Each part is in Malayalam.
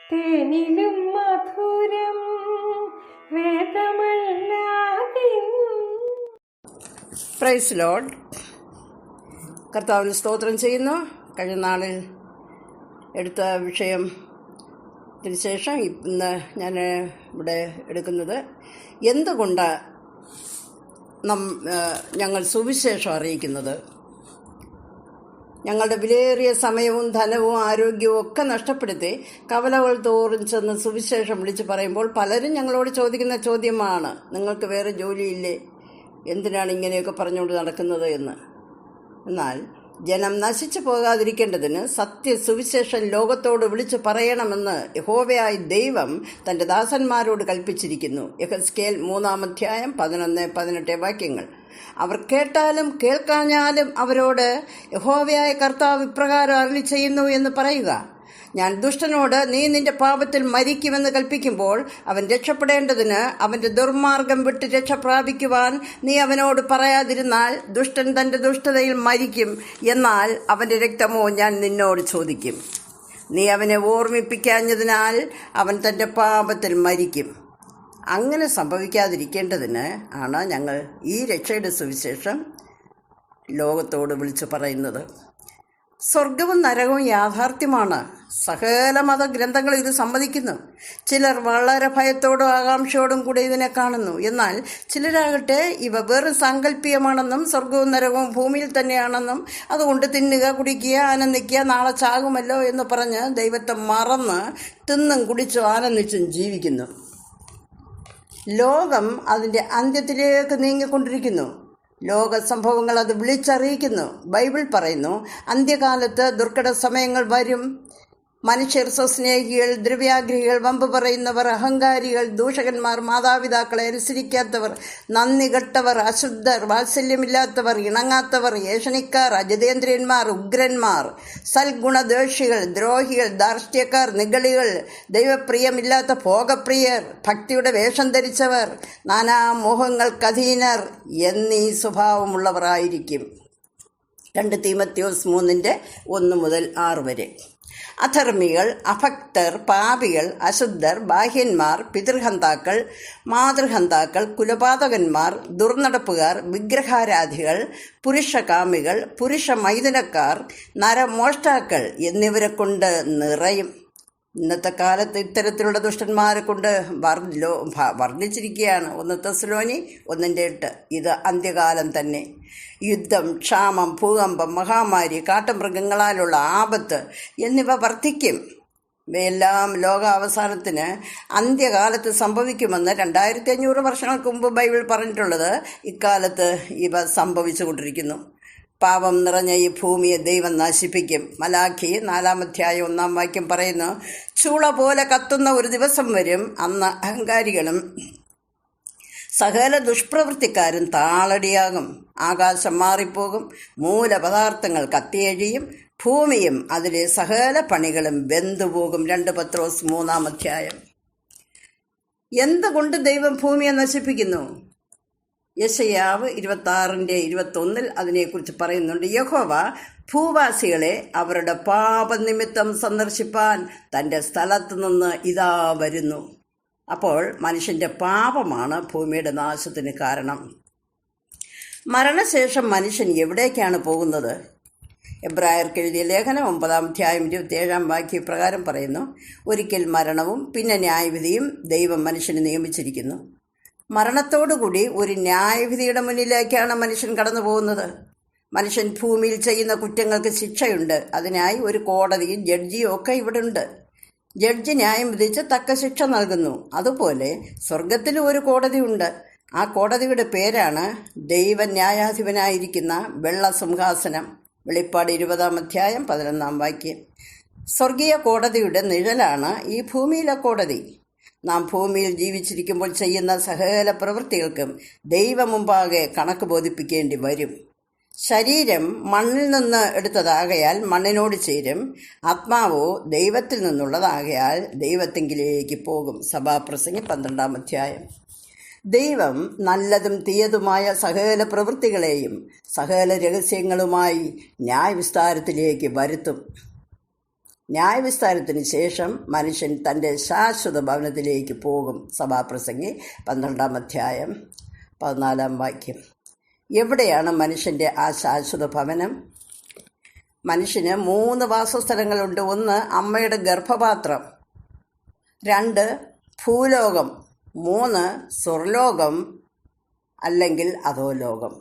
തേനിലും മധുരം വേദമല്ലാതെ. Praise Lord. കർത്താവിന് സ്തോത്രം ചെയ്യുന്നു. കഴിഞ്ഞ നാളിൽ എടുത്ത വിഷയത്തിന് ശേഷം ഇന്ന് ഞാൻ ഇവിടെ എടുക്കുന്നത് എന്തുകൊണ്ട് ഞങ്ങൾ സുവിശേഷം അറിയിക്കുന്നത്. ഞങ്ങളുടെ വിലയേറിയ സമയവും ധനവും ആരോഗ്യവും ഒക്കെ നഷ്ടപ്പെടുത്തി കവലകൾ തോറും ചെന്ന് സുവിശേഷം വിളിച്ച് പറയുമ്പോൾ പലരും ഞങ്ങളോട് ചോദിക്കുന്ന ചോദ്യമാണ്, നിങ്ങൾക്ക് വേറെ ജോലിയില്ലേ, എന്തിനാണ് ഇങ്ങനെയൊക്കെ പറഞ്ഞുകൊണ്ട് നടക്കുന്നത് എന്ന്. എന്നാൽ ജനം നശിച്ചു പോകാതിരിക്കേണ്ടതിന് സുവിശേഷം ലോകത്തോട് വിളിച്ചു പറയണമെന്ന് യഹോവയായ ദൈവം തൻ്റെ ദാസന്മാരോട് കൽപ്പിച്ചിരിക്കുന്നു. യെഹെസ്കേൽ 3-ാം 11-18 വാക്യങ്ങൾ. അവർ കേട്ടാലും കേൾക്കാഞ്ഞാലും അവരോട് യഹോവയായ കർത്താവ് ഇപ്രകാരം അരുളി ചെയ്യുന്നു എന്ന് പറയുക. ഞാൻ ദുഷ്ടനോട് നീ നിന്റെ പാപത്തിൽ മരിക്കുമെന്ന് കൽപ്പിക്കുമ്പോൾ അവൻ രക്ഷപ്പെടേണ്ടതിന് അവന്റെ ദുർമാർഗം വിട്ട് രക്ഷ പ്രാപിക്കുവാൻ നീ അവനോട് പറയാതിരുന്നാൽ ദുഷ്ടൻ തന്റെ ദുഷ്ടതയിൽ മരിക്കും, എന്നാൽ അവന്റെ രക്തമോ ഞാൻ നിന്നോട് ചോദിക്കും. നീ അവനെ ഓർമ്മിപ്പിക്കാഞ്ഞതിനാൽ അവൻ തന്റെ പാപത്തിൽ മരിക്കും. അങ്ങനെ സംഭവിക്കാതിരിക്കേണ്ടതിന് ആണ് ഞങ്ങൾ ഈ രക്ഷയുടെ സുവിശേഷം ലോകത്തോട് വിളിച്ചു പറയുന്നത്. സ്വർഗവും നരകവും യാഥാർത്ഥ്യമാണ്. സകല മതഗ്രന്ഥങ്ങൾ ഇത് സമ്മതിക്കുന്നു. ചിലർ വളരെ ഭയത്തോടും ആകാംക്ഷയോടും കൂടെ ഇതിനെ കാണുന്നു. എന്നാൽ ചിലരാകട്ടെ ഇവ വെറും സാങ്കല്പികമാണെന്നും സ്വർഗവും നരകവും ഭൂമിയിൽ തന്നെയാണെന്നും അതുകൊണ്ട് തിന്നുക, കുടിക്കുക, ആനന്ദിക്കുക, നാളെ ചാകുമല്ലോ എന്ന് പറഞ്ഞ് ദൈവത്തെ മറന്ന് തിന്നും കുടിച്ചും ആനന്ദിച്ചും ജീവിക്കുന്നു. ലോകം അതിൻ്റെ അന്ത്യത്തിലേക്ക് നീങ്ങിക്കൊണ്ടിരിക്കുന്നു. ലോക സംഭവങ്ങൾ അത് വിളിച്ചറിയിക്കുന്നു. ബൈബിൾ പറയുന്നു, അന്ത്യകാലത്ത് ദുർഘട സമയങ്ങൾ വരും. മനുഷ്യർ സ്വസ്നേഹികൾ, ദ്രവ്യാഗ്രഹികൾ, വമ്പ് പറയുന്നവർ, അഹങ്കാരികൾ, ദൂഷകന്മാർ, മാതാപിതാക്കളെ അനുസരിക്കാത്തവർ, നന്ദി കെട്ടവർ, അശുദ്ധർ, വാത്സല്യമില്ലാത്തവർ, ഇണങ്ങാത്തവർ, ഏഷണിക്കാർ, അജിതേന്ദ്രിയന്മാർ, ഉഗ്രന്മാർ, സൽഗുണദോഷികൾ, ദ്രോഹികൾ, ധാർഷ്ട്യക്കാർ, നിഗളികൾ, ദൈവപ്രിയമില്ലാത്ത ഭോഗപ്രിയർ, ഭക്തിയുടെ വേഷം ധരിച്ചവർ, നാനാമോഹങ്ങൾക്കധീനർ എന്നീ സ്വഭാവമുള്ളവരായിരിക്കും. 2 തീമോഥെയോസ് 3:1-6 അധർമ്മികൾ, അഭക്തർ, പാപികൾ, അശുദ്ധർ, ബാഹ്യന്മാർ, പിതൃഹന്താക്കൾ, മാതൃഹന്താക്കൾ, കുലപാതകന്മാർ, ദുർനടപ്പുകാർ, വിഗ്രഹാരാധികൾ, പുരുഷകാമികൾ, പുരുഷമൈഥുനക്കാർ, നരമോഷ്ടാക്കൾ എന്നിവരെ കൊണ്ട് നിറയും. ഇന്നത്തെ കാലത്ത് ഇത്തരത്തിലുള്ള ദുഷ്ടന്മാരെ കൊണ്ട് വർദ്ധിച്ചിരിക്കുകയാണ്. 1 തെസ്സലോനി 1:8. ഇത് അന്ത്യകാലം തന്നെ. യുദ്ധം, ക്ഷാമം, ഭൂകമ്പം, മഹാമാരി, കാട്ടുമൃഗങ്ങളാലുള്ള ആപത്ത് എന്നിവ വർദ്ധിക്കും. ഇവയെല്ലാം ലോകാവസാനത്തിന് അന്ത്യകാലത്ത് സംഭവിക്കുമെന്ന് 2500 വർഷങ്ങൾക്ക് മുമ്പ് ബൈബിൾ പറഞ്ഞിട്ടുള്ളത് ഇക്കാലത്ത് ഇവ സംഭവിച്ചുകൊണ്ടിരിക്കുന്നു. പാപം നിറഞ്ഞ ഈ ഭൂമിയെ ദൈവം നശിപ്പിക്കും. മലാഖി 4-ാം 1 പറയുന്നു, ചൂള പോലെ കത്തുന്ന ഒരു ദിവസം വരും, അന്ന് അഹങ്കാരികളും സകല ദുഷ്പ്രവൃത്തിക്കാരും താളടിയാകും. ആകാശം മാറിപ്പോകും, മൂലപദാർത്ഥങ്ങൾ കത്തിയഴിയും, ഭൂമിയും അതിലെ സകല പണികളും വെന്തുപോകും. 2 പത്രോസ് 3-ാം. എന്തുകൊണ്ട് ദൈവം ഭൂമിയെ നശിപ്പിക്കുന്നു? യെശയ്യാവ് 26:21 അതിനെക്കുറിച്ച് പറയുന്നുണ്ട്. യഹോവ ഭൂവാസികളെ അവരുടെ പാപനിമിത്തം സന്ദർശിപ്പാൻ തൻ്റെ സ്ഥലത്തു നിന്ന് ഇതാ വരുന്നു. അപ്പോൾ മനുഷ്യൻ്റെ പാപമാണ് ഭൂമിയുടെ നാശത്തിന് കാരണം. മരണശേഷം മനുഷ്യൻ എവിടേക്കാണ് പോകുന്നത്? എബ്രായർക്ക് എഴുതിയ ലേഖനം 9-ാം 27 പറയുന്നു, ഒരിക്കൽ മരണവും പിന്നെ ന്യായവിധിയും ദൈവം മനുഷ്യന് നിയമിച്ചിരിക്കുന്നു. മരണത്തോടുകൂടി ഒരു ന്യായവിധിയുടെ മുന്നിലേക്കാണ് മനുഷ്യൻ കടന്നു പോകുന്നത്. മനുഷ്യൻ ഭൂമിയിൽ ചെയ്യുന്ന കുറ്റങ്ങൾക്ക് ശിക്ഷയുണ്ട്. അതിനായി ഒരു കോടതിയും ജഡ്ജിയും ഒക്കെ ഇവിടെ ഉണ്ട്. ജഡ്ജി ന്യായം വിധിച്ച് തക്ക ശിക്ഷ നൽകുന്നു. അതുപോലെ സ്വർഗത്തിലും ഒരു കോടതിയുണ്ട്. ആ കോടതിയുടെ പേരാണ് ദൈവന്യായാധിപനായിരിക്കുന്ന വെള്ള സിംഹാസനം. വെളിപ്പാട് 20-ാം 11 സ്വർഗീയ കോടതിയുടെ നിഴലാണ് ഈ ഭൂമിയിലെ കോടതി. നാം ഭൂമിയിൽ ജീവിച്ചിരിക്കുമ്പോൾ ചെയ്യുന്ന സകല പ്രവൃത്തികൾക്കും ദൈവം മുമ്പാകെ കണക്ക് ബോധിപ്പിക്കേണ്ടി വരും. ശരീരം മണ്ണിൽ നിന്ന് എടുത്തതാകയാൽ മണ്ണിനോട് ചേരും, ആത്മാവോ ദൈവത്തിൽ നിന്നുള്ളതാകയാൽ ദൈവത്തെങ്കിലേക്ക് പോകും. സഭാപ്രസംഗി 12-ാം. ദൈവം നല്ലതും തീയതുമായ സകല പ്രവൃത്തികളെയും സകല രഹസ്യങ്ങളുമായി ന്യായവിസ്താരത്തിലേക്ക് വരുത്തും. ന്യായവിസ്താരത്തിന് ശേഷം മനുഷ്യൻ തൻ്റെ ശാശ്വത ഭവനത്തിലേക്ക് പോകും. സഭാപ്രസംഗി 12-ാം അധ്യായം 14-ാം വാക്യം. എവിടെയാണ് മനുഷ്യൻ്റെ ആ ശാശ്വത ഭവനം? മനുഷ്യന് 3 വാസസ്ഥലങ്ങളുണ്ട്. 1 അമ്മയുടെ ഗർഭപാത്രം, 2 ഭൂലോകം, 3 സ്വർലോകം അല്ലെങ്കിൽ അധോലോകം.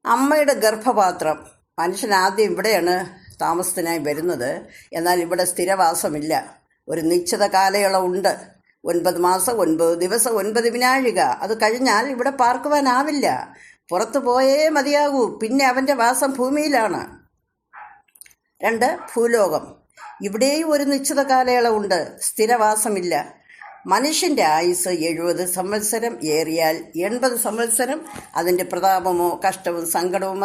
അമ്മയുടെ ഗർഭപാത്രം. മനുഷ്യൻ ആദ്യം ഇവിടെയാണ് താമസത്തിനായി വരുന്നത്. എന്നാൽ ഇവിടെ സ്ഥിരവാസമില്ല. ഒരു നിശ്ചിത കാലയളവുണ്ട്. 9 മാസം 9 ദിവസം 9 വിനാഴിക. അത് കഴിഞ്ഞാൽ ഇവിടെ പാർക്കുവാനാവില്ല. പുറത്തു പോയേ മതിയാകൂ. പിന്നെ അവൻ്റെ വാസം ഭൂമിയിലാണ്. 2 ഭൂലോകം. ഇവിടെയും ഒരു നിശ്ചിത കാലയളവുണ്ട്. സ്ഥിരവാസമില്ല. മനുഷ്യൻ്റെ ആയുസ് 70 സംവത്സരം, ഏറിയാൽ 80 സംവത്സരം. അതിൻ്റെ പ്രതാപമോ കഷ്ടവും സങ്കടവും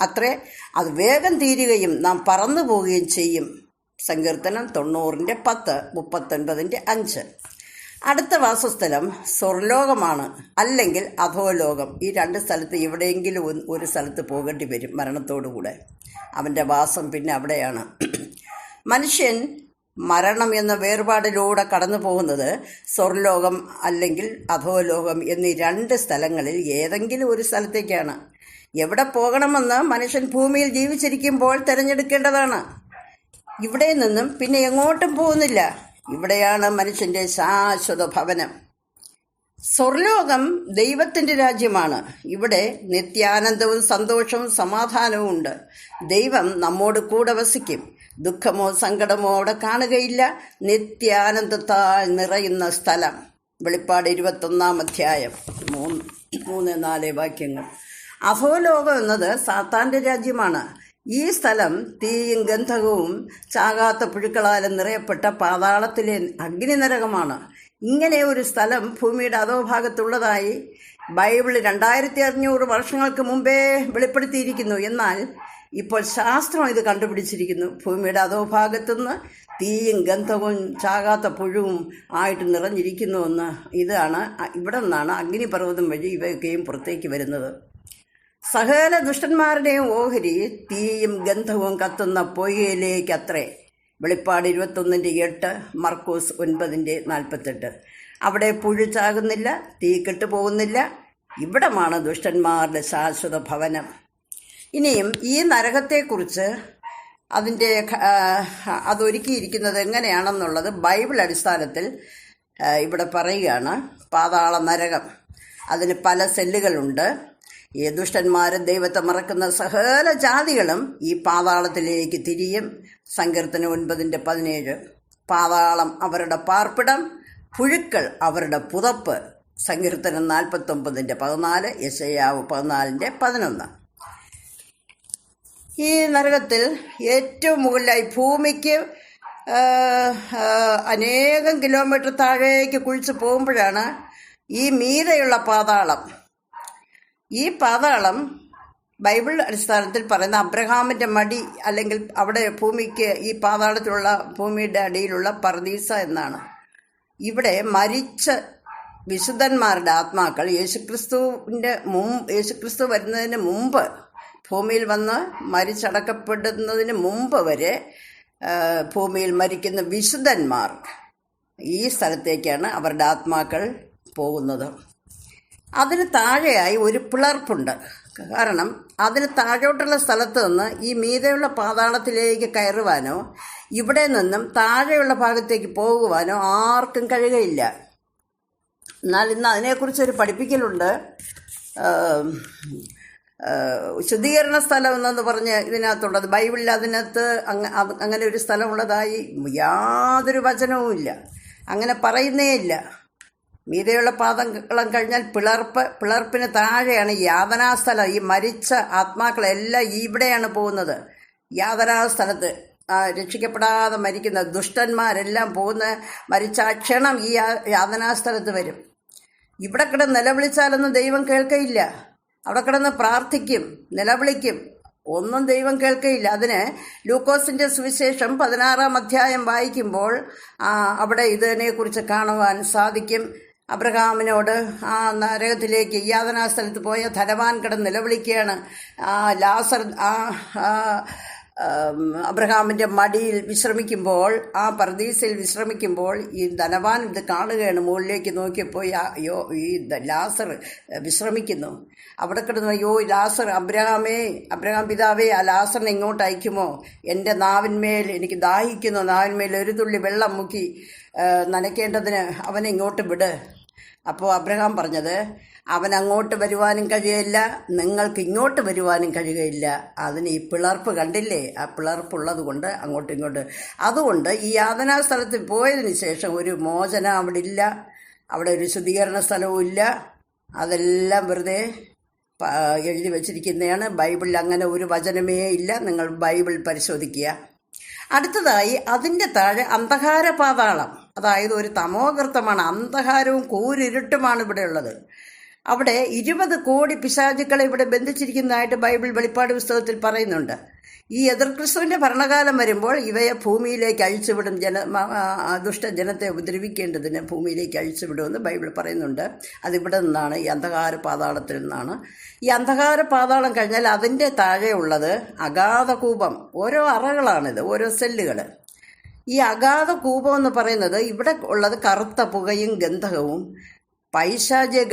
അത്രേ. അത് വേഗം തീരുകയും നാം പറന്നു പോവുകയും ചെയ്യും. സങ്കീർത്തനം 90:10, 39:5. അടുത്ത വാസസ്ഥലം സ്വർലോകമാണ്, അല്ലെങ്കിൽ അധോലോകം. ഈ 2 സ്ഥലത്ത് എവിടെയെങ്കിലും ഒരു സ്ഥലത്ത് പോകേണ്ടി വരും മരണത്തോടുകൂടെ. അവൻ്റെ വാസം പിന്നെ അവിടെയാണ്. മനുഷ്യൻ മരണം എന്ന വേർപാടിലൂടെ കടന്നു പോകുന്നത് സ്വർലോകം അല്ലെങ്കിൽ അധോലോകം എന്നീ 2 സ്ഥലങ്ങളിൽ ഏതെങ്കിലും ഒരു സ്ഥലത്തേക്കാണ്. എവിടെ പോകണമെന്ന് മനുഷ്യൻ ഭൂമിയിൽ ജീവിച്ചിരിക്കുമ്പോൾ തിരഞ്ഞെടുക്കേണ്ടതാണ്. ഇവിടെ നിന്നും പിന്നെ എങ്ങോട്ടും പോകുന്നില്ല. ഇവിടെയാണ് മനുഷ്യൻ്റെ ശാശ്വത ഭവനം. സ്വർലോകം ദൈവത്തിൻ്റെ രാജ്യമാണ്. ഇവിടെ നിത്യാനന്ദവും സന്തോഷവും സമാധാനവും ഉണ്ട്. ദൈവം നമ്മോട് കൂടെ വസിക്കും. ദുഃഖമോ സങ്കടമോ അവിടെ കാണുകയില്ല. നിത്യാനന്ദത്താൽ നിറയുന്ന സ്ഥലം. വെളിപ്പാട് 21-ാം അധ്യായം 3-4 വാക്യങ്ങൾ. അധോലോകം എന്നത് സാത്താൻ്റെ രാജ്യമാണ്. ഈ സ്ഥലം തീയും ഗന്ധകവും ചാകാത്ത പുഴുക്കളാലും നിറയപ്പെട്ട പാതാളത്തിലെ അഗ്നിനരകമാണ്. ഇങ്ങനെ ഒരു സ്ഥലം ഭൂമിയുടെ അധോഭാഗത്തുള്ളതായി ബൈബിൾ 2500 വർഷങ്ങൾക്ക് മുമ്പേ വെളിപ്പെടുത്തിയിരിക്കുന്നു. എന്നാൽ ഇപ്പോൾ ശാസ്ത്രം ഇത് കണ്ടുപിടിച്ചിരിക്കുന്നു. ഭൂമിയുടെ അധോഭാഗത്തുനിന്ന് തീയും ഗന്ധവും ചാകാത്ത പുഴുവും ആയിട്ട് നിറഞ്ഞിരിക്കുന്നുവെന്ന്. ഇവിടെ നിന്നാണ് അഗ്നിപർവ്വതം വഴി ഇവയൊക്കെയും പുറത്തേക്ക് വരുന്നത്. സകല ദുഷ്ടന്മാരുടെയും ഓഹരി തീയും ഗന്ധവും കത്തുന്ന പൊയ്യയിലേക്കത്രേ. വെളിപ്പാട് 21:8, മർക്കോസ് 9:48. അവിടെ പുഴു ചാകുന്നില്ല, തീ കെട്ടുപോകുന്നില്ല. ഇവിടമാണ് ദുഷ്ടന്മാരുടെ ശാശ്വത ഭവനം. ഇനിയും ഈ നരകത്തെക്കുറിച്ച് അതൊരുക്കിയിരിക്കുന്നത് എങ്ങനെയാണെന്നുള്ളത് ബൈബിൾ അടിസ്ഥാനത്തിൽ ഇവിടെ പറയുകയാണ്. പാതാള നരകം. അതിന് പല സെല്ലുകളുണ്ട്. ഈ ദുഷ്ടന്മാരും ദൈവത്തെ മറക്കുന്ന സകല ജാതികളും ഈ പാതാളത്തിലേക്ക് തിരിയും. സങ്കീർത്തനം 9:17. പാതാളം അവരുടെ പാർപ്പിടം, പുഴുക്കൾ അവരുടെ പുതപ്പ്. സങ്കീർത്തനം 49:14, യെശയ്യാവ് 14:11. ഈ നരകത്തിൽ ഏറ്റവും മുകളിലായി ഭൂമിക്ക് അനേകം കിലോമീറ്റർ താഴേക്ക് കുഴിച്ച് പോകുമ്പോഴാണ് ഈ മീതെയുള്ള പാതാളം. ഈ പാതാളം ബൈബിൾ അടിസ്ഥാനത്തിൽ പറയുന്ന അബ്രഹാമിൻ്റെ മടി, അല്ലെങ്കിൽ അവിടെ ഭൂമിക്ക് ഈ പാതാളത്തിലുള്ള ഭൂമിയുടെ അടിയിലുള്ള പർദീസ എന്നാണ്. ഇവിടെ മരിച്ച വിശുദ്ധന്മാരുടെ ആത്മാക്കൾ യേശുക്രിസ്തു വരുന്നതിന് മുമ്പ്, ഭൂമിയിൽ വന്ന് മരിച്ചടക്കപ്പെടുന്നതിന് മുമ്പ് വരെ ഭൂമിയിൽ മരിക്കുന്ന വിശുദ്ധന്മാർ ഈ സ്ഥലത്തേക്കാണ് അവരുടെ ആത്മാക്കൾ പോകുന്നത്. അതിന് താഴെയായി ഒരു പിളർപ്പുണ്ട്. കാരണം അതിന് താഴോട്ടുള്ള സ്ഥലത്ത് നിന്ന് ഈ മീതെയുള്ള പാതാളത്തിലേക്ക് കയറുവാനോ ഇവിടെ നിന്നും താഴെയുള്ള ഭാഗത്തേക്ക് പോകുവാനോ ആർക്കും കഴിയുകയില്ല. എന്നാൽ ഇന്ന് അതിനെക്കുറിച്ചൊരു പഠിപ്പിക്കലുണ്ട്. ശുദ്ധീകരണ സ്ഥലം എന്നു പറഞ്ഞ് ഇതിനകത്തുള്ളത്. ബൈബിളിൽ അതിനകത്ത് അങ്ങനെ ഒരു സ്ഥലമുള്ളതായി യാതൊരു വചനവുമില്ല. അങ്ങനെ പറയുന്നേ ഇല്ല. മീതെയുള്ള പാതളം കഴിഞ്ഞാൽ പിളർപ്പിന് താഴെയാണ് യാതനാസ്ഥലം. ഈ മരിച്ച ആത്മാക്കളെല്ലാം ഇവിടെയാണ് പോകുന്നത്. യാതനാസ്ഥലത്ത് രക്ഷിക്കപ്പെടാതെ മരിക്കുന്ന ദുഷ്ടന്മാരെല്ലാം മരിച്ച ക്ഷണം ഈ യാതനാസ്ഥലത്ത് വരും. ഇവിടെ കിടന്ന് നിലവിളിച്ചാലൊന്നും ദൈവം കേൾക്കയില്ല. അവിടെ കിടന്ന് പ്രാർത്ഥിക്കും, നിലവിളിക്കും, ഒന്നും ദൈവം കേൾക്കയില്ല. അതിന് ലൂക്കോസിൻ്റെ സുവിശേഷം 16-ാം അധ്യായം വായിക്കുമ്പോൾ അവിടെ ഇതിനെക്കുറിച്ച് കാണുവാൻ സാധിക്കും. അബ്രഹാമിനോട് ആ നരകത്തിലേക്ക് യാതനാസ്ഥലത്ത് പോയ ധനവാൻ കിടന്ന് നിലവിളിക്കുകയാണ്. ലാസർ അബ്രഹാമിൻ്റെ മടിയിൽ വിശ്രമിക്കുമ്പോൾ, ആ പർദീസയിൽ വിശ്രമിക്കുമ്പോൾ, ഈ ധനവാൻ ഇത് കാണുകയാണ്. മുകളിലേക്ക് നോക്കിയപ്പോൾ അയ്യോ, ഈ ലാസർ വിശ്രമിക്കുന്നു. അവിടെ കിടന്നു, അയ്യോ ലാസർ, അബ്രഹാം പിതാവേ, ആ ലാസറിനെ ഇങ്ങോട്ട് അയക്കുമോ? എൻ്റെ നാവിന്മേൽ എനിക്ക് ദാഹിക്കുന്നു, നാവിന്മേൽ ഒരു തുള്ളി വെള്ളം മുക്കി നനയ്ക്കേണ്ടതിന് അവനെ ഇങ്ങോട്ട് വിട്. അപ്പോൾ അബ്രഹാം പറഞ്ഞത്, അവൻ അങ്ങോട്ട് വരുവാനും കഴിയില്ല, നിങ്ങൾക്ക് ഇങ്ങോട്ട് വരുവാനും കഴിയുകയില്ല. അതിന് ഈ പിളർപ്പ് കണ്ടില്ലേ? ആ പിളർപ്പുള്ളത് കൊണ്ട് അങ്ങോട്ടും ഇങ്ങോട്ട്. അതുകൊണ്ട് ഈ യാതനാ സ്ഥലത്ത് പോയതിന് ശേഷം ഒരു മോചനം അവിടെ ഇല്ല, അവിടെ ഒരു ശുദ്ധീകരണ സ്ഥലവും ഇല്ല. അതെല്ലാം വെറുതെ എഴുതി വച്ചിരിക്കുന്നതാണ്. ബൈബിളിൽ അങ്ങനെ ഒരു വചനമേ ഇല്ല. നിങ്ങൾ ബൈബിൾ പരിശോധിക്കുക. അടുത്തതായി അതിൻ്റെ താഴെ അന്ധകാര പാതാളം, അതായത് ഒരു തമോഗർത്തമാണ്. അന്ധകാരവും കൂരിരുട്ടുമാണ് ഇവിടെ ഉള്ളത്. അവിടെ 20 കോടി പിശാചുക്കളെ ഇവിടെ ബന്ധിച്ചിരിക്കുന്നതായിട്ട് ബൈബിൾ വെളിപ്പാട് പുസ്തകത്തിൽ പറയുന്നുണ്ട്. ഈ എതിർക്രിസ്തുവിൻ്റെ ഭരണകാലം വരുമ്പോൾ ഇവയെ ഭൂമിയിലേക്ക് അഴിച്ചുവിടും. ദുഷ്ടജനത്തെ ഉപദ്രവിക്കേണ്ടതിന് ഭൂമിയിലേക്ക് അഴിച്ചുവിടുമെന്ന് ബൈബിൾ പറയുന്നുണ്ട്. അതിവിടെ നിന്നാണ്, ഈ അന്ധകാര പാതാളത്തിൽ നിന്നാണ്. ഈ അന്ധകാര പാതാളം കഴിഞ്ഞാൽ അതിൻ്റെ താഴെയുള്ളത് അഗാധ കൂപം. ഓരോ അറകളാണിത്, ഓരോ സെല്ലുകൾ. ഈ അഗാധ കൂപം എന്ന് പറയുന്നത് ഇവിടെ ഉള്ളത് കറുത്ത പുകയും ഗന്ധകവും പൈശാചിക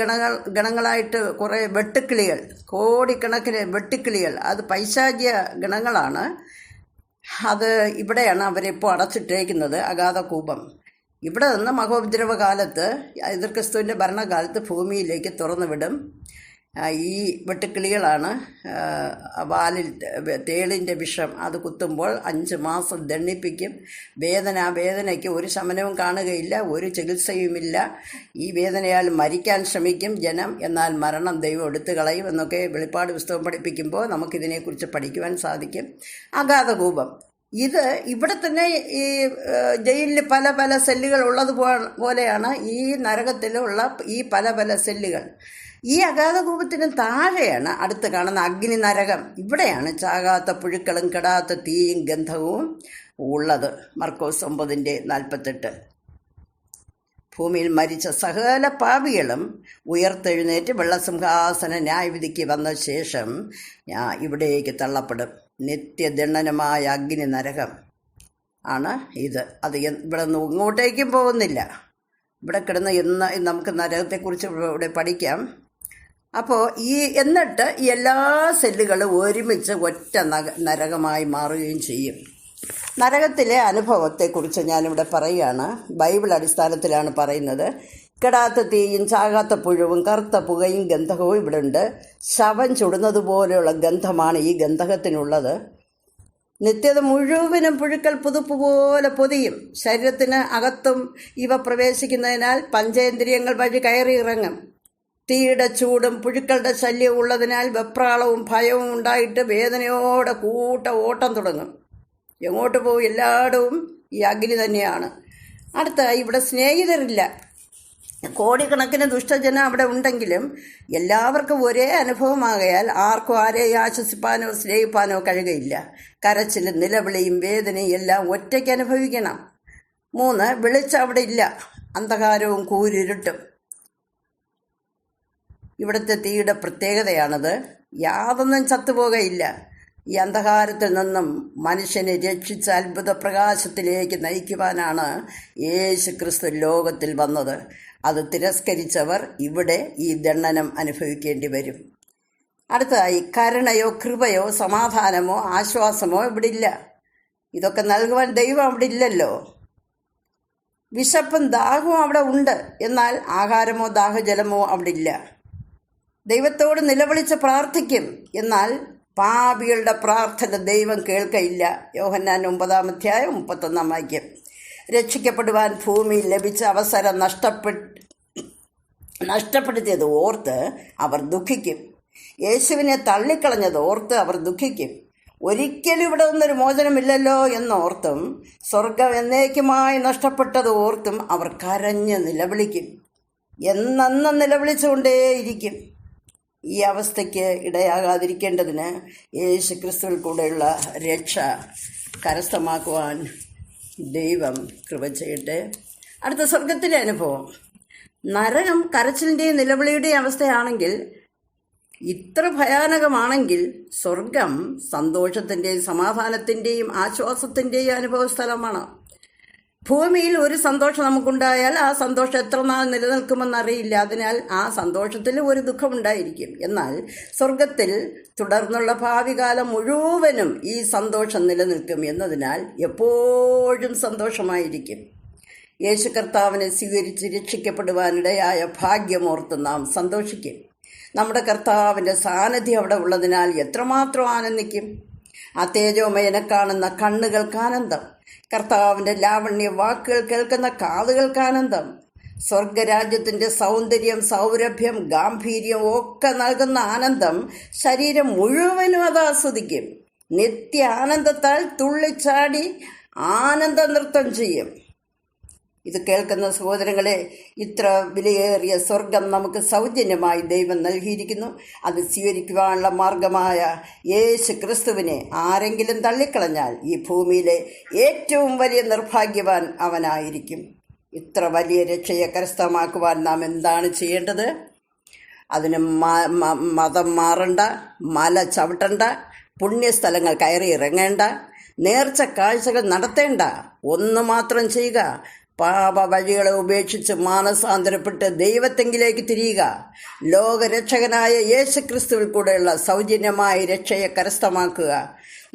ഗണങ്ങളായിട്ട് കുറേ വെട്ടുക്കിളികൾ, കോടിക്കണക്കിന് വെട്ടുക്കിളികൾ, അത് പൈശാചിക ഗണങ്ങളാണ്. അത് ഇവിടെയാണ് അവരിപ്പോൾ അടച്ചിട്ടേക്കുന്നത്, അഗാധ കൂപം. ഇവിടെ നിന്ന് മഹോപദ്രവ കാലത്ത്, എതിർക്രിസ്തുവിൻ്റെ ഭരണകാലത്ത് ഭൂമിയിലേക്ക് തുറന്നു വിടും. ഈ വെട്ടുക്കിളികളാണ് വാലിൽ തേളിൻ്റെ വിഷം, അത് കുത്തുമ്പോൾ 5 മാസം ദണ്ണിപ്പിക്കും. വേദനയ്ക്ക് ഒരു ശമനവും കാണുകയില്ല, ഒരു ചികിത്സയുമില്ല. ഈ വേദനയാൽ മരിക്കാൻ ശ്രമിക്കും ജനം, എന്നാൽ മരണം ദൈവം എടുത്തു കളയും എന്നൊക്കെ വെളിപ്പാട് പുസ്തകം പഠിപ്പിക്കുമ്പോൾ നമുക്കിതിനെക്കുറിച്ച് പഠിക്കുവാൻ സാധിക്കും. അഗാധകൂപം ഇത് ഇവിടെ തന്നെ ഈ ജയിലിൽ പല പല സെല്ലുകൾ ഉള്ളത് പോലെയാണ് ഈ നരകത്തിലുള്ള ഈ പല പല സെല്ലുകൾ. ഈ അഗാധകൂപത്തിന് താഴെയാണ് അടുത്ത് കാണുന്ന അഗ്നി നരകം. ഇവിടെയാണ് ചാകാത്ത പുഴുക്കളും കെടാത്ത തീയും ഗന്ധവും ഉള്ളത്. മർക്കോസ് 9:48. ഭൂമിയിൽ മരിച്ച സകല പാപികളും ഉയർത്തെഴുന്നേറ്റ് വെള്ളസിംഹാസന ന്യായവിധിക്ക് വന്ന ശേഷം ഇവിടേക്ക് തള്ളപ്പെടും. നിത്യദണ്ഡനമായ അഗ്നി നരകം ആണ് ഇത്. അത് ഇവിടെ നിന്ന് ഇങ്ങോട്ടേക്കും പോകുന്നില്ല. ഇവിടെ കിടന്ന് ഇന്ന് നമുക്ക് നരകത്തെക്കുറിച്ച് ഇവിടെ പഠിക്കാം. അപ്പോൾ എന്നിട്ട് എല്ലാ സെല്ലുകളും ഒരുമിച്ച് ഒറ്റ നരകമായി മാറുകയും ചെയ്യും. നരകത്തിലെ അനുഭവത്തെക്കുറിച്ച് ഞാനിവിടെ പറയുകയാണ്. ബൈബിൾ അടിസ്ഥാനത്തിലാണ് പറയുന്നത്. കെടാത്ത തീയും ചാകാത്ത പുഴുവും കറുത്ത പുകയും ഗന്ധകവും ഇവിടെ ഉണ്ട്. ശവം ചുടുന്നത് പോലെയുള്ള ഗന്ധമാണ് ഈ ഗന്ധകത്തിനുള്ളത്. നിത്യത മുഴുവനും പുഴുക്കൾ പുതുപ്പ് പോലെ പൊതിയും. ശരീരത്തിന് അകത്തും ഇവ പ്രവേശിക്കുന്നതിനാൽ പഞ്ചേന്ദ്രിയങ്ങൾ വഴി കയറി ഇറങ്ങും. തീയുടെ ചൂടും പുഴുക്കളുടെ ശല്യവും ഉള്ളതിനാൽ വെപ്രാളവും ഭയവും ഉണ്ടായിട്ട് വേദനയോടെ ഓട്ടം തുടങ്ങും. എങ്ങോട്ട് പോകും? എല്ലായിടവും ഈ അഗ്നി തന്നെയാണ്. അടുത്തായി ഇവിടെ സ്നേഹിതരില്ല. കോടിക്കണക്കിന് ദുഷ്ടജനം അവിടെ ഉണ്ടെങ്കിലും എല്ലാവർക്കും ഒരേ അനുഭവമാകയാൽ ആർക്കും ആരെയും ആശ്വസിപ്പാനോ സ്നേഹിപ്പാനോ കഴിയുകയില്ല. കരച്ചിലും നിലവിളിയും വേദനയും എല്ലാം ഒറ്റയ്ക്ക് അനുഭവിക്കണം. 3 വെളിച്ചം അവിടെ ഇല്ല, അന്ധകാരവും കൂരിരുട്ടും. ഇവിടുത്തെ തീയുടെ പ്രത്യേകതയാണത്. യാതൊന്നും ചത്തുപോകയില്ല. ഈ അന്ധകാരത്തിൽ നിന്നും മനുഷ്യനെ രക്ഷിച്ച അത്ഭുത പ്രകാശത്തിലേക്ക് നയിക്കുവാനാണ് യേശു ക്രിസ്തു ലോകത്തിൽ വന്നത്. അത് തിരസ്കരിച്ചവർ ഇവിടെ ഈ ദണ്ഡനം അനുഭവിക്കേണ്ടി വരും. അടുത്തതായി കരുണയോ കൃപയോ സമാധാനമോ ആശ്വാസമോ ഇവിടെ ഇല്ല. ഇതൊക്കെ നൽകുവാൻ ദൈവം അവിടെ ഇല്ലല്ലോ. വിശപ്പും ദാഹവും അവിടെ ഉണ്ട്, എന്നാൽ ആഹാരമോ ദാഹജലമോ അവിടെ ഇല്ല. ദൈവത്തോട് നിലവിളിച്ച് പ്രാർത്ഥിക്കും, എന്നാൽ പാപികളുടെ പ്രാർത്ഥന ദൈവം കേൾക്കയില്ല. യോഹന്നാൻ 9:31. രക്ഷിക്കപ്പെടുവാൻ ഭൂമിയിൽ ലഭിച്ച അവസരം നഷ്ടപ്പെടുത്തിയത് ഓർത്ത് അവർ ദുഃഖിക്കും. യേശുവിനെ തള്ളിക്കളഞ്ഞത് ഓർത്ത് അവർ ദുഃഖിക്കും. ഒരിക്കലും ഇവിടെ ഒന്നൊരു മോചനമില്ലല്ലോ എന്നോർത്തും സ്വർഗം എന്നേക്കുമായി നഷ്ടപ്പെട്ടത് ഓർത്തും അവർ കരഞ്ഞ് നിലവിളിക്കും. എന്നെന്നും നിലവിളിച്ചുകൊണ്ടേയിരിക്കും. ഈ അവസ്ഥയ്ക്ക് ഇടയാകാതിരിക്കേണ്ടതിന് യേശു ക്രിസ്തുവിൽ കൂടെയുള്ള രക്ഷ കരസ്ഥമാക്കുവാൻ ദൈവം കൃപ ചെയ്യട്ടെ. അടുത്ത സ്വർഗത്തിലെ അനുഭവം. നരകം കരച്ചിലിൻ്റെയും നിലവിളിയുടെയും അവസ്ഥയാണെങ്കിൽ ഇത്ര ഭയാനകമാണെങ്കിൽ സ്വർഗം സന്തോഷത്തിൻ്റെയും സമാധാനത്തിൻ്റെയും ആശ്വാസത്തിൻ്റെയും അനുഭവ സ്ഥലമാണ്. ഭൂമിയിൽ ഒരു സന്തോഷം നമുക്കുണ്ടായാൽ ആ സന്തോഷം എത്ര നാൾ നിലനിൽക്കുമെന്നറിയില്ല. അതിനാൽ ആ സന്തോഷത്തിൽ ഒരു ദുഃഖമുണ്ടായിരിക്കും. എന്നാൽ സ്വർഗത്തിൽ തുടർന്നുള്ള ഭാവി കാലം മുഴുവനും ഈ സന്തോഷം നിലനിൽക്കും എന്നതിനാൽ എപ്പോഴും സന്തോഷമായിരിക്കും. യേശു കർത്താവിനെ സ്വീകരിച്ച് രക്ഷിക്കപ്പെടുവാനിടയായ ഭാഗ്യമോർത്ത് നാം സന്തോഷിക്കും. നമ്മുടെ കർത്താവിൻ്റെ സാന്നിധ്യം അവിടെ ഉള്ളതിനാൽ എത്രമാത്രം ആനന്ദിക്കും. ആ തേജോമയനെ കാണുന്ന കണ്ണുകൾക്ക് ആനന്ദം, കർത്താവിൻ്റെ ലാവണ്യ വാക്കുകൾ കേൾക്കുന്ന കാതുകൾക്ക് ആനന്ദം, സ്വർഗരാജ്യത്തിൻ്റെ സൗന്ദര്യം, സൗരഭ്യം, ഗാംഭീര്യം ഒക്കെ നൽകുന്ന ആനന്ദം ശരീരം മുഴുവനും അത് ആസ്വദിക്കും. നിത്യ ആനന്ദത്താൽ തുള്ളിച്ചാടി ആനന്ദ നൃത്തം ചെയ്യും. ഇത് കേൾക്കുന്ന സഹോദരങ്ങളെ, ഇത്ര വിലയേറിയ സ്വർഗം നമുക്ക് സൗജന്യമായി ദൈവം നൽകിയിരിക്കുന്നു. അത് സ്വീകരിക്കുവാനുള്ള മാർഗമായ യേശു ക്രിസ്തുവിനെ ആരെങ്കിലും തള്ളിക്കളഞ്ഞാൽ ഈ ഭൂമിയിലെ ഏറ്റവും വലിയ നിർഭാഗ്യവാൻ അവനായിരിക്കും. ഇത്ര വലിയ രക്ഷയെ കരസ്ഥമാക്കുവാൻ നാം എന്താണ് ചെയ്യേണ്ടത്? അതിന് മതം മാറണ്ട, മല ചവിട്ടണ്ട, പുണ്യസ്ഥലങ്ങൾ കയറി ഇറങ്ങേണ്ട, നേർച്ച കാഴ്ചകൾ നടത്തേണ്ട. ഒന്ന് മാത്രം ചെയ്യുക: പാപ വഴികളെ ഉപേക്ഷിച്ച് മാനസാന്തരപ്പെട്ട് ദൈവത്തെങ്കിലേക്ക് തിരിയുക. ലോകരക്ഷകനായ യേശുക്രിസ്തുവിൽ കൂടെയുള്ള സൗജന്യമായ രക്ഷയെ കരസ്ഥമാക്കുക.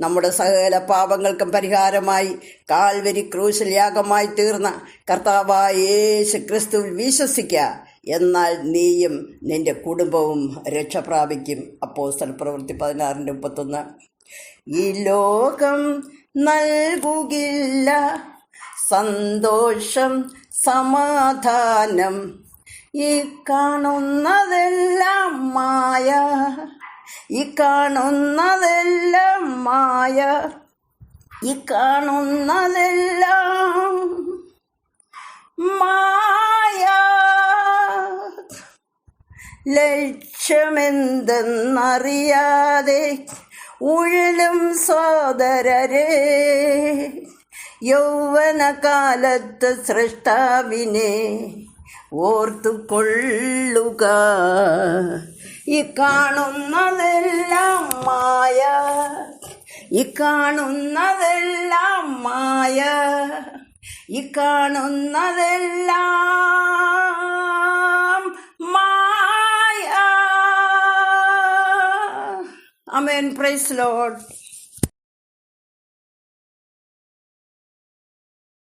നമ്മുടെ സകല പാപങ്ങൾക്കും പരിഹാരമായി കാൽവരി ക്രൂശിൽ യാഗമായി തീർന്ന കർത്താവായ യേശു ക്രിസ്തുവിൽ വിശ്വസിക്കുക. എന്നാൽ നീയും നിന്റെ കുടുംബവും രക്ഷ പ്രാപിക്കും. അപ്പോസ്തലപ്രവൃത്തി 16:31. ഈ ലോകം നൽകുകില്ല സന്തോഷം, സമാധാനം, ഈ കാണുന്നതെല്ലാം മായ, ഈ കാണുന്നതെല്ലാം മായ, ഈ കാണുന്നതെല്ലാം മായ. ലക്ഷ്യമെന്തെന്നറിയാതെ ഉഴലും സോദരരെ, യൗവനകാലത്ത് സൃഷ്ടാവിനെ ഓർത്തുകൊള്ളുക. ഈ കാണുന്നതെല്ലാം മായ, ഈ കാണുന്നതെല്ലാം മായ, ഈ കാണുന്നതെല്ലാം മായ. ആമേൻ. Praise Lord.